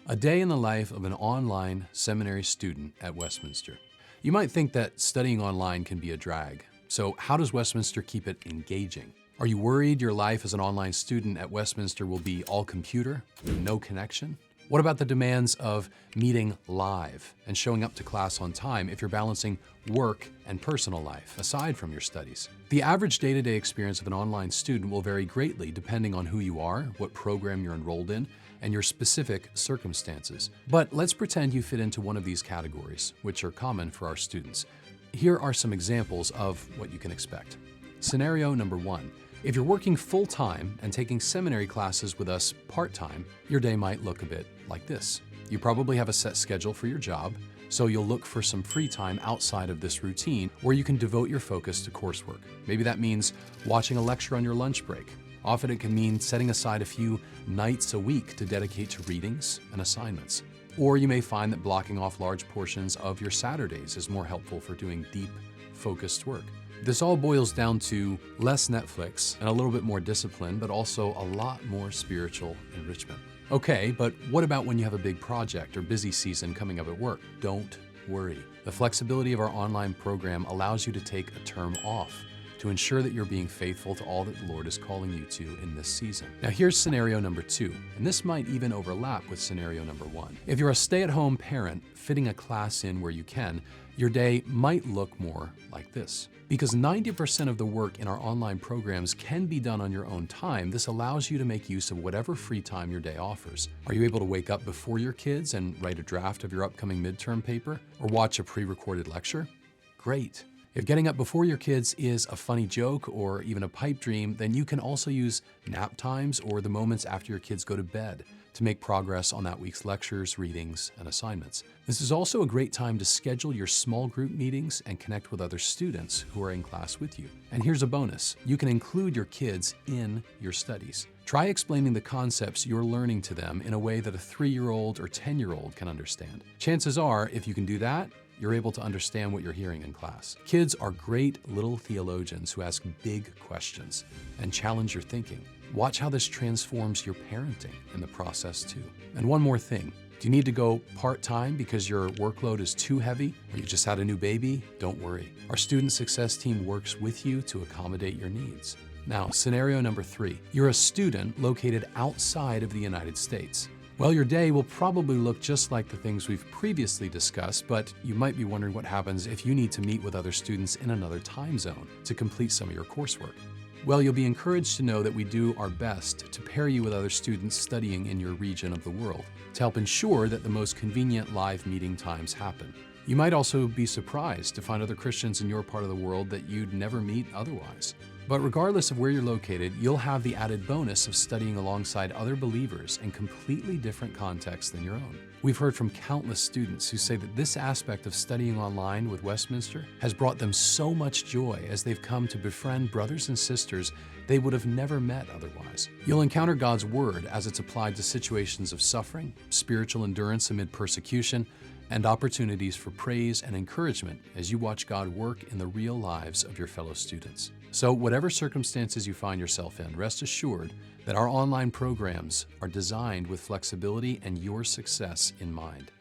A day in the life of an online seminary student at Westminster. You might think that studying online can be a drag. So how does Westminster keep it engaging? Are you worried your life as an online student at Westminster will be all computer, no connection? What about the demands of meeting live and showing up to class on time if you're balancing work and personal life aside from your studies? The average day-to-day experience of an online student will vary greatly depending on who you are, what program you're enrolled in, and your specific circumstances. But let's pretend you fit into one of these categories, which are common for our students. Here are some examples of what you can expect. Scenario number 1. If you're working full-time and taking seminary classes with us part-time, your day might look a bit like this. You probably have a set schedule for your job, so you'll look for some free time outside of this routine where you can devote your focus to coursework. Maybe that means watching a lecture on your lunch break. Often it can mean setting aside a few nights a week to dedicate to readings and assignments. Or you may find that blocking off large portions of your Saturdays is more helpful for doing deep, focused work. This all boils down to less Netflix and a little bit more discipline, but also a lot more spiritual enrichment. Okay, but what about when you have a big project or busy season coming up at work? Don't worry. The flexibility of our online program allows you to take a term off to ensure that you're being faithful to all that the Lord is calling you to in this season. Now here's scenario number 2, and this might even overlap with scenario number 1. If you're a stay-at-home parent fitting a class in where you can, your day might look more like this. Because 90% of the work in our online programs can be done on your own time, this allows you to make use of whatever free time your day offers. Are you able to wake up before your kids and write a draft of your upcoming midterm paper or watch a pre-recorded lecture? Great. If getting up before your kids is a funny joke or even a pipe dream, then you can also use nap times or the moments after your kids go to bed to make progress on that week's lectures, readings, and assignments. This is also a great time to schedule your small group meetings and connect with other students who are in class with you. And here's a bonus. You can include your kids in your studies. Try explaining the concepts you're learning to them in a way that a 3-year-old or 10-year-old can understand. Chances are, if you can do that, you're able to understand what you're hearing in class. Kids are great little theologians who ask big questions and challenge your thinking. Watch how this transforms your parenting in the process too. And one more thing. Do you need to go part-time because your workload is too heavy or you just had a new baby? Don't worry. Our student success team works with you to accommodate your needs. Now, scenario number 3. You're a student located outside of the United States. Well, your day will probably look just like the things we've previously discussed, but you might be wondering what happens if you need to meet with other students in another time zone to complete some of your coursework. Well, you'll be encouraged to know that we do our best to pair you with other students studying in your region of the world to help ensure that the most convenient live meeting times happen. You might also be surprised to find other Christians in your part of the world that you'd never meet otherwise. But regardless of where you're located, you'll have the added bonus of studying alongside other believers in completely different contexts than your own. We've heard from countless students who say that this aspect of studying online with Westminster has brought them so much joy as they've come to befriend brothers and sisters they would have never met otherwise. You'll encounter God's Word as it's applied to situations of suffering, spiritual endurance amid persecution, and opportunities for praise and encouragement as you watch God work in the real lives of your fellow students. So whatever circumstances you find yourself in, rest assured that our online programs are designed with flexibility and your success in mind.